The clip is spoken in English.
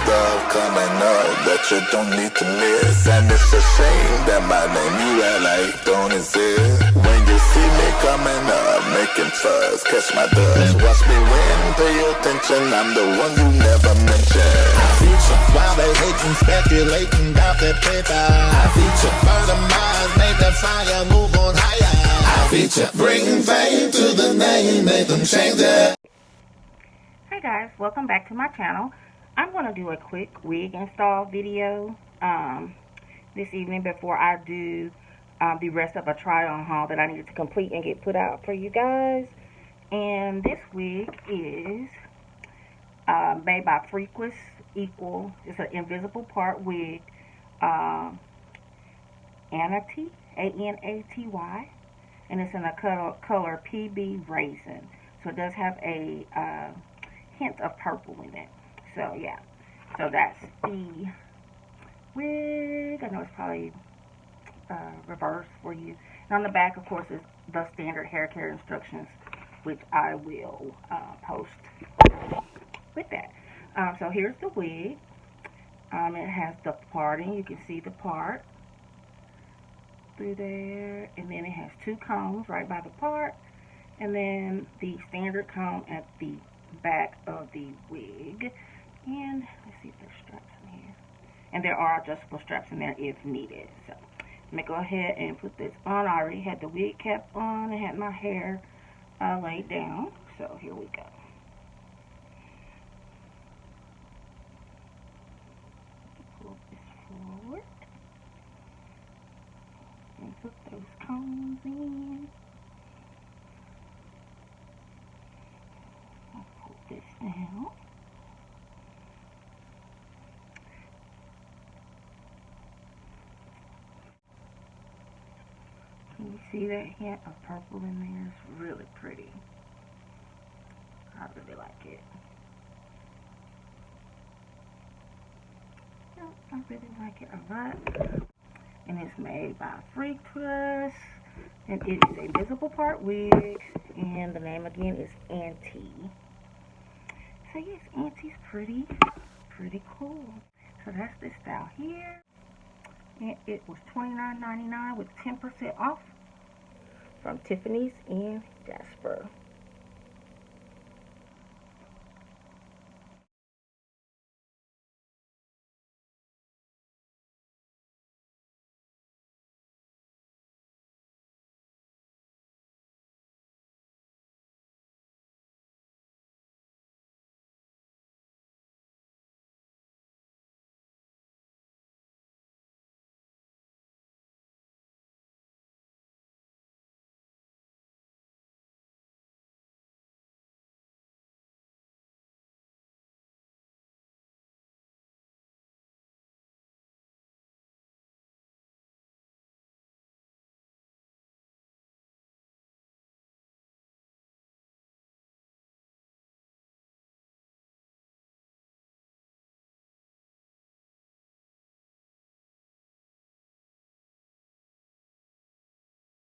stuff coming up that you don't need to miss. And it's a shame that my name you act like don't exist. When you see me coming up, making fuss, catch my dust. Watch me win, pay attention, I'm the one you never mentioned. I feature while they hating, speculating about that paper. I feature for the minds, make the fire move on higher. I feature bring fame to the name, make them change it. Hey guys, welcome back to my channel. I'm going to do a quick wig install video this evening before I do the rest of a try-on haul that I needed to complete and get put out for you guys. And this wig is made by FREETRESS. It's an invisible part wig. Anaty, A-N-A-T-Y, and it's in a color PB Raisin. So it does have a hint of purple in it. So yeah, so that's the wig. I know it's probably reversed for you. And on the back, of course, is the standard hair care instructions, which I will post with that. So here's the wig. It has the parting. You can see the part through there, and then it has two combs right by the part, and then the standard comb at the back of the wig. And let's see if there's straps in here, and there are adjustable straps in there if needed. So let me go ahead and put this on. I already had the wig cap on. I had my hair laid down, so here we go. Pull this forward and put those combs in. I'll pull this down. Can you see that hint of purple in there? It's really pretty. I really like it. Yep, I really like it a lot. And it's made by FREETRESS. And it is a visible part wig. And the name again is Anaty. So yes, Anaty's pretty cool. So that's this style here. And it was $29.99 with 10% off from Tiffany's and Jasper.